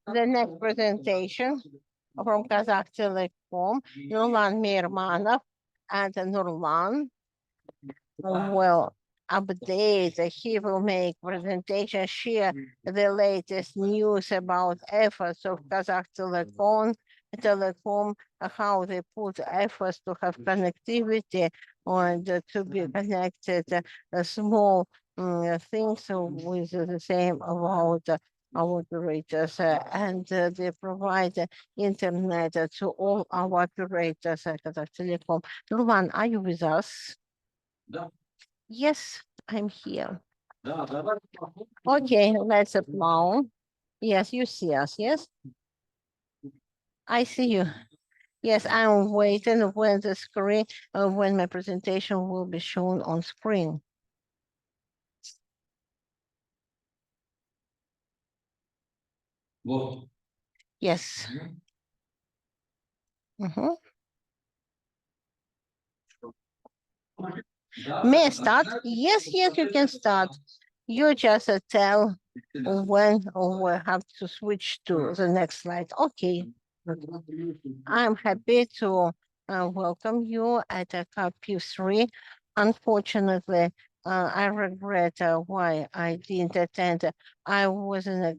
The next presentation from Kazakhtelecom, Nurlan Meirmanov and Nurlan will update. He will make presentation, share the latest news about efforts of Telecom, how they put efforts to have connectivity and to be connected, small things with the same about our operators, and they provide internet to all our operators at Kazakhtelecom. Nurlan, are you with us? Yes, I'm here. Okay, let's apply. Yes, you see us, yes? I see you. Yes, I'm waiting when the screen, when my presentation will be shown on screen. Yes. Mhm. May I start? Yes, yes, you can start. You just tell when we have to switch to the next slide. Okay. I'm happy to welcome you at COP3. Unfortunately, I regret why I didn't attend. I was in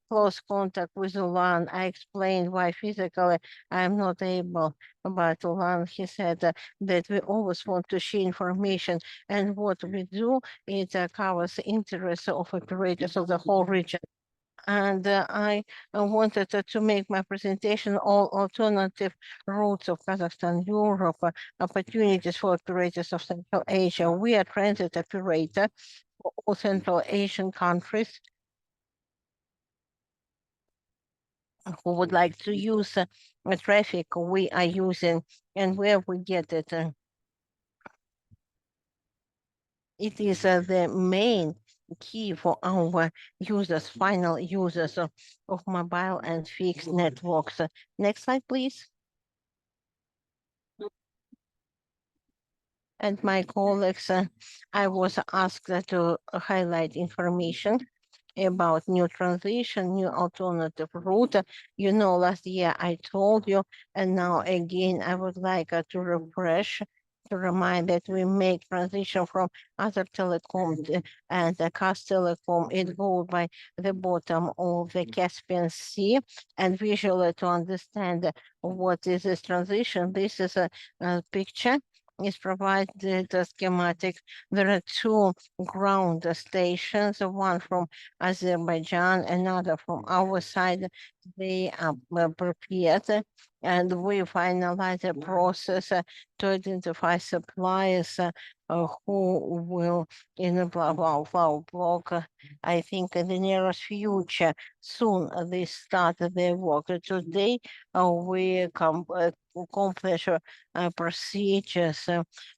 close contact with Ulan. I explained why physically I'm not able, but Ulan, he said that we always want to share information, and what we do, it covers the interests of operators of the whole region. And I wanted to make my presentation all alternative routes of Kazakhstan, Europe, opportunities for operators of Central Asia. We are transit operator for all Central Asian countries who would like to use the traffic we are using, and where we get it. It is the main key for our users, final users of mobile and fixed networks. Next slide, please. And my colleagues, I was asked to highlight information about new transition, new alternative route. You know, last year I told you, and now again, I would like to refresh, to remind that we make transition from other telecom and the Kazakhtelecom. It goes by the bottom of the Caspian Sea, and visually to understand what is this transition. This is a picture. Is provided the schematic. There are two ground stations, one from Azerbaijan, another from our side. They are prepared, and we finalize the process to identify suppliers who will in a block. I think in the nearest future, soon they start their work. Today, we accomplish procedures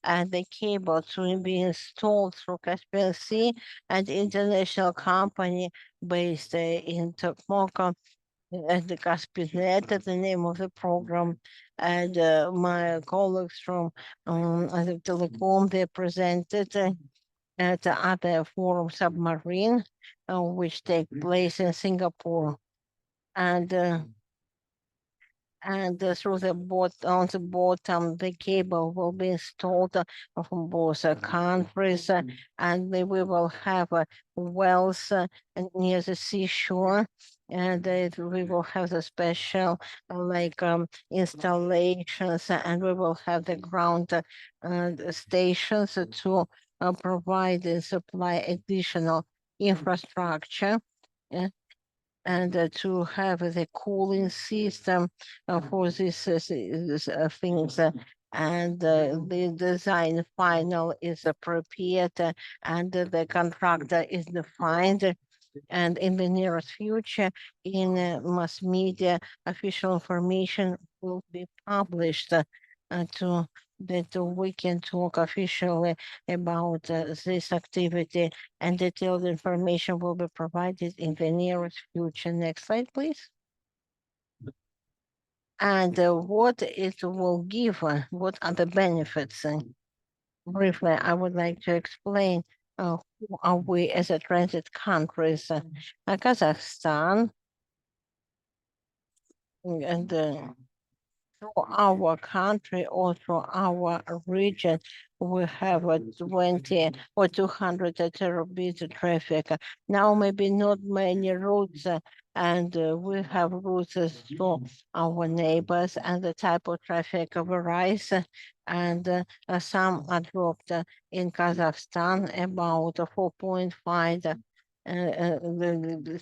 and the cable to be installed through Caspian Sea and international company based in Tokmok, and the Caspian Net, the name of the program. And my colleagues from the telecom, they presented at the other forum submarine, which take place in Singapore. And through the on the bottom, the cable will be installed from both countries, and we will have wells near the seashore, and we will have the special like installations, and we will have the ground stations to provide and supply additional infrastructure. And to have the cooling system for these things. And the design final is prepared, and the contractor is defined. And in the nearest future, in mass media, official information will be published to that we can talk officially about this activity, and detailed information will be provided in the nearest future. Next slide, please. And what it will give, what are the benefits? Briefly, I would like to explain who are we as a transit countries. Kazakhstan and through our country or through our region, we have a 20 or 200 terabit traffic. Now, maybe not many routes, and we have routes through our neighbors, and the type of traffic varies. And some are dropped in Kazakhstan about 4.5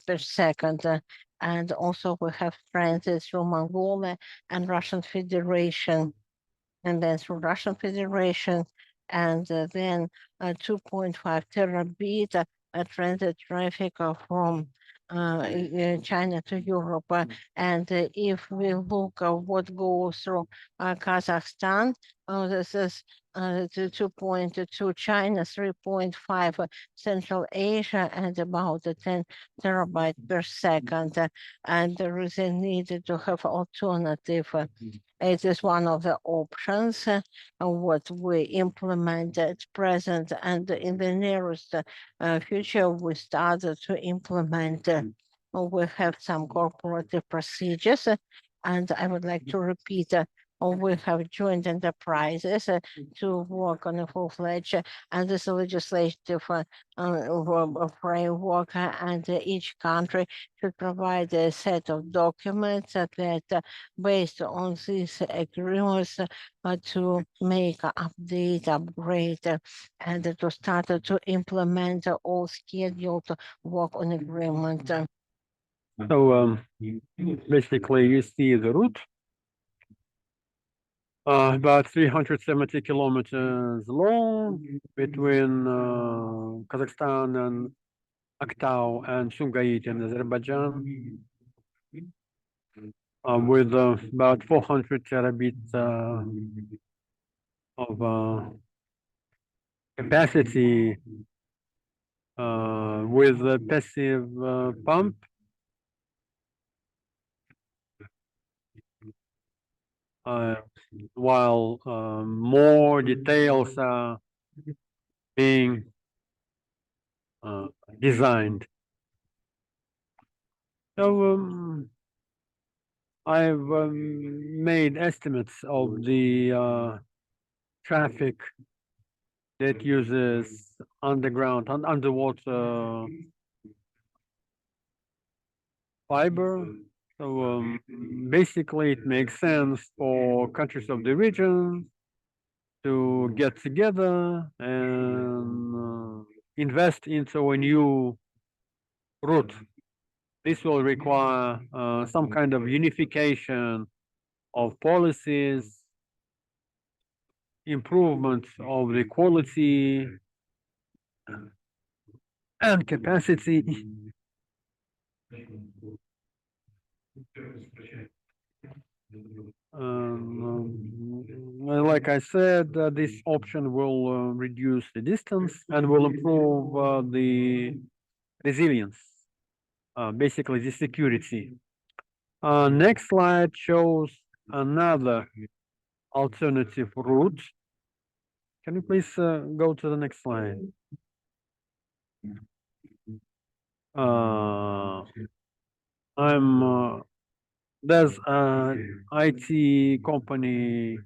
per second. And also we have transits through Mongolia and Russian Federation, and then through Russian Federation, and then 2.5 terabit transit traffic from China to Europe. And if we look at what goes through Kazakhstan, this is 2.2 China, 3.5 Central Asia, and about 10 terabyte per second. And there is a need to have alternative. It is one of the options what we implement at present, and in the nearest future we started to implement. We have some corporate procedures, and I would like to repeat. We have joint enterprises to work on a full-fledged and this legislative framework, and each country should provide a set of documents that based on these agreements to make update, upgrade, and to start to implement all scheduled work on agreement. So basically, you see the route, about 370 kilometers long between Kazakhstan and Aktau and Sumgait in Azerbaijan, with about 400 terabits of capacity, with a passive pump. While more details are being designed. So I've made estimates of the traffic that uses underground and underwater fiber. So basically, it makes sense for countries of the region to get together and invest into a new route. This will require some kind of unification of policies, improvement of the quality and capacity. Like I said, this option will reduce the distance and will improve the resilience, basically the security. Next slide shows another alternative route. Can you please go to the next slide? There's an IT company,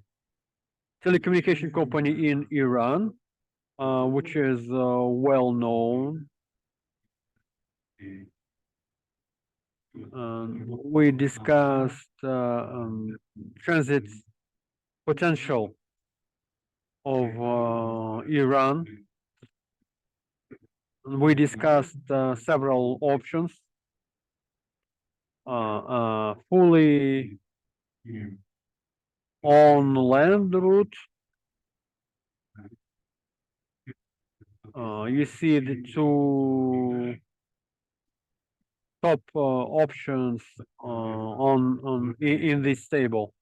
telecommunication company in Iran, which is well known. We discussed transit potential of Iran. We discussed several options, fully on land route. You see the two top options in this table.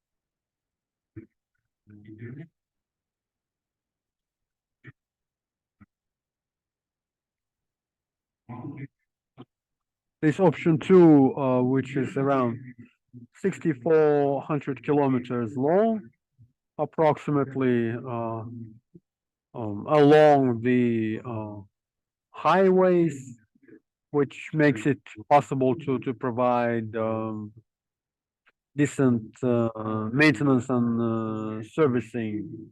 This option 2, which is around 6,400 kilometers long, approximately along the highways, which makes it possible to provide decent maintenance and servicing.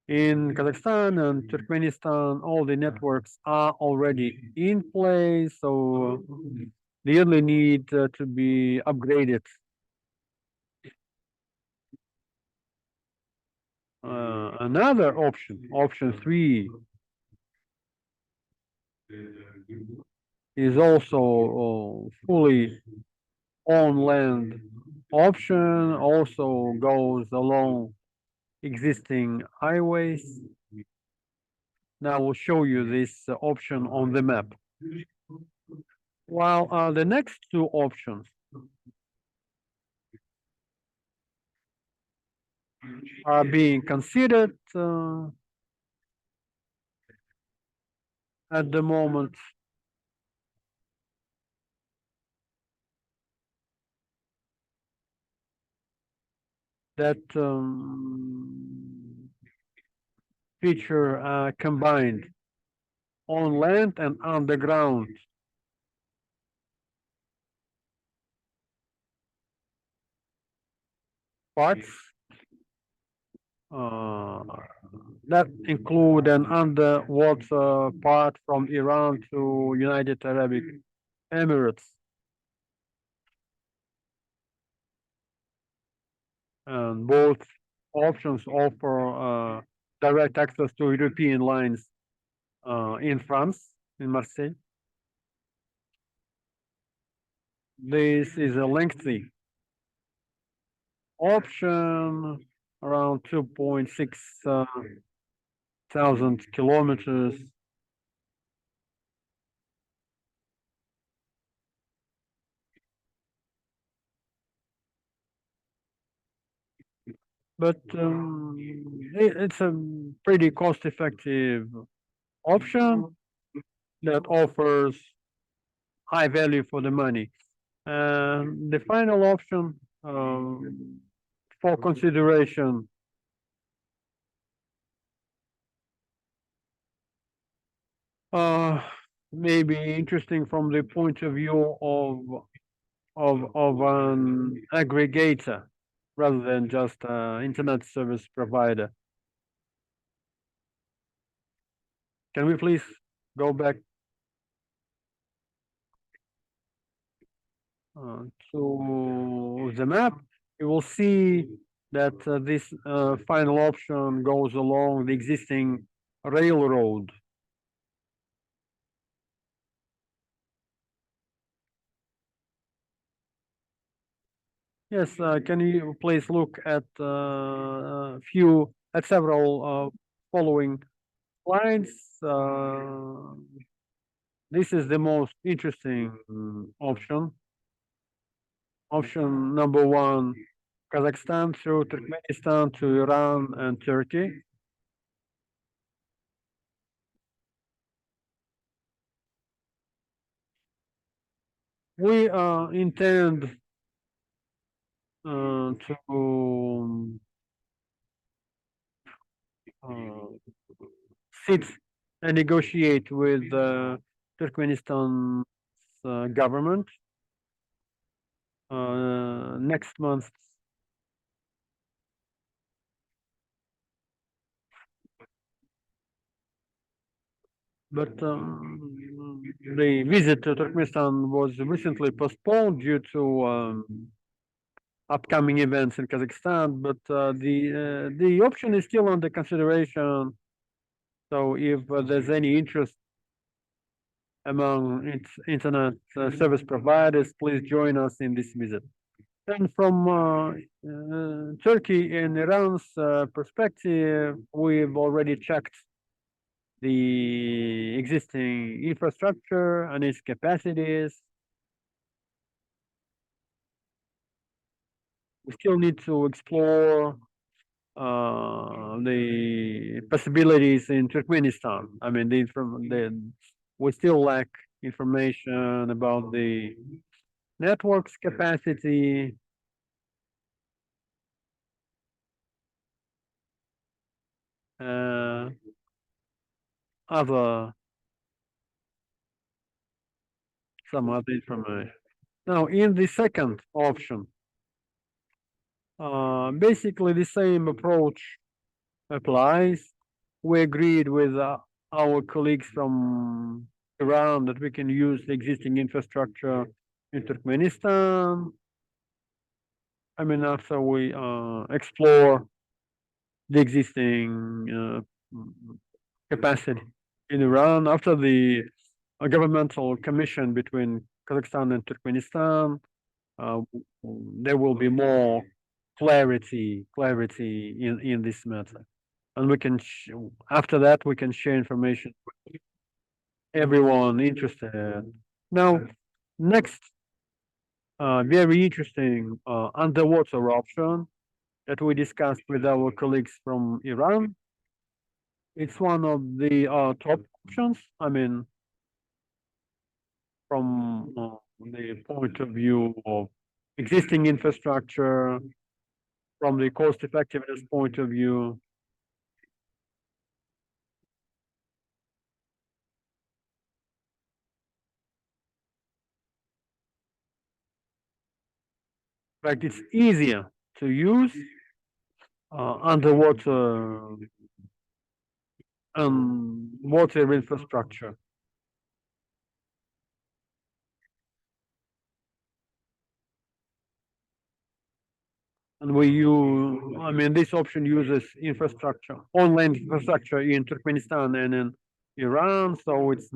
In Kazakhstan and Turkmenistan, all the networks are already in place, so they only need to be upgraded. Another option, option 3, is also fully on land option, also goes along existing highways. Now we'll show you this option on the map. While the next two options are being considered at the moment. That feature combined on land and underground parts that include an underwater part from Iran to United Arab Emirates. And both options offer direct access to European lines in France, in Marseille. This is a lengthy option, around 2.6 thousand kilometers. But it's a pretty cost-effective option that offers high value for the money. And the final option for consideration may be interesting from the point of view of an aggregator rather than just internet service provider. Can we please go back to the map? You will see that this final option goes along the existing railroad. Yes, can you please look at several following slides? This is the most interesting option. Option number 1, Kazakhstan through Turkmenistan to Iran and Turkey. We intend to sit and negotiate with Turkmenistan's government next month. But the visit to Turkmenistan was recently postponed due to upcoming events in Kazakhstan. But the option is still under consideration. So if there's any interest among its internet service providers, please join us in this visit. And from Turkey and Iran's perspective, we've already checked the existing infrastructure and its capacities. We still need to explore the possibilities in Turkmenistan. I mean, we still lack information about the network's capacity. Some other information. Now, in the second option, Basically, the same approach applies. We agreed with our colleagues from Iran that we can use the existing infrastructure in Turkmenistan. I mean, after we explore the existing capacity in Iran, after the governmental commission between Kazakhstan and Turkmenistan, there will be more clarity in this matter, and we can after that we can share information with everyone interested. Now, next, very interesting underwater option that we discussed with our colleagues from Iran. It's one of the top options. I mean, from the point of view of existing infrastructure, from the cost effectiveness point of view. In fact, it's easier to use underwater water infrastructure. And I mean, this option uses infrastructure, online infrastructure in Turkmenistan and in Iran. So it's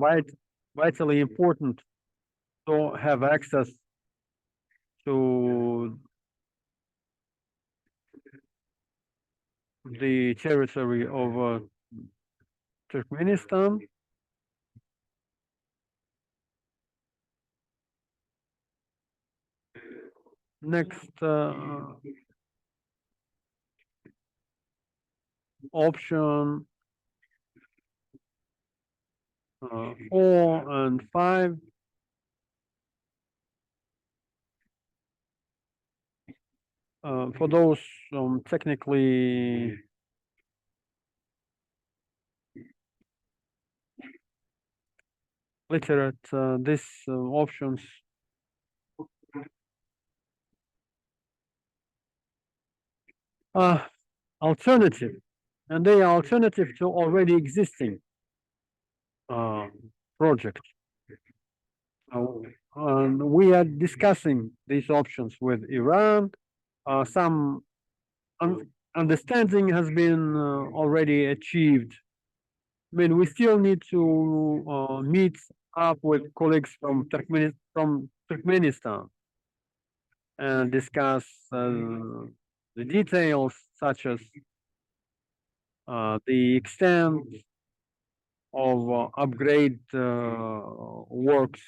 vitally important to have access to the territory of Turkmenistan. Next option 4 and 5. For those technically literate, these options are alternative, and they are alternative to already existing projects. And we are discussing these options with Iran. Some understanding has been already achieved. I mean, we still need to meet up with colleagues from Turkmenistan and discuss the details, such as the extent of upgrade works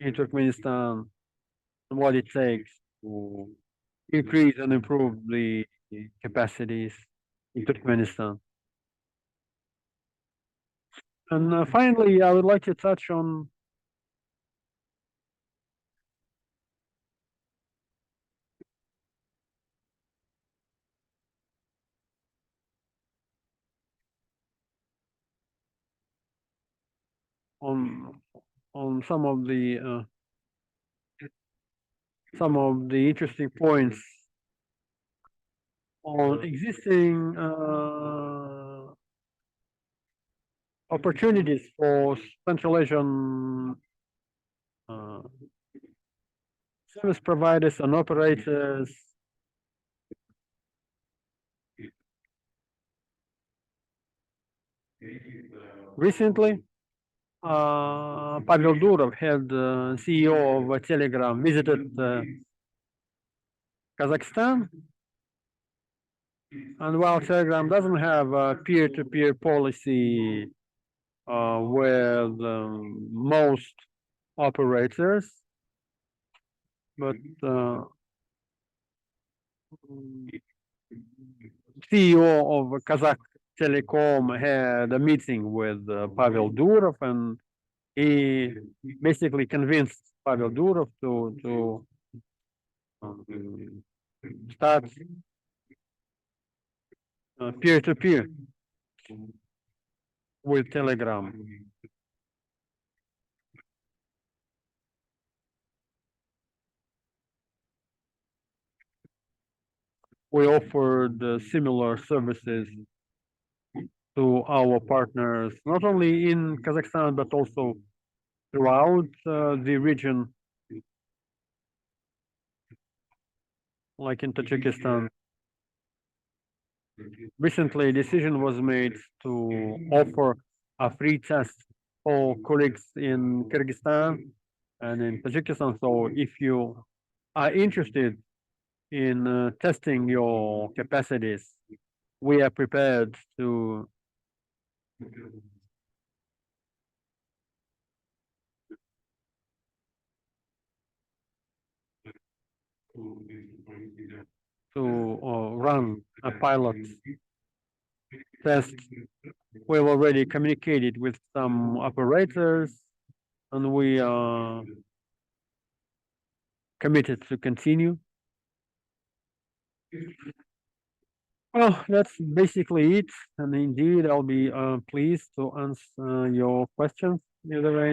in Turkmenistan, and what it takes to increase and improve the capacities in Turkmenistan. And finally, I would like to touch on on on some of the interesting points on existing opportunities for Central Asian service providers and operators. Recently, Pavel Durov, head CEO of Telegram, visited Kazakhstan. And while Telegram doesn't have a peer-to-peer policy with most operators, but CEO of Kazakhtelecom had a meeting with Pavel Durov, and he basically convinced Pavel Durov to start peer-to-peer with Telegram. we offered similar services to our partners, not only in Kazakhstan, but also throughout the region, like in Tajikistan. Recently, a decision was made to offer a free test for colleagues in Kyrgyzstan and in Tajikistan. So if you are interested in testing your capacities, we are prepared to run a pilot test. We've already communicated with some operators, and we are committed to continue. Well, that's basically it. And indeed, I'll be pleased to answer your questions, Lorraine.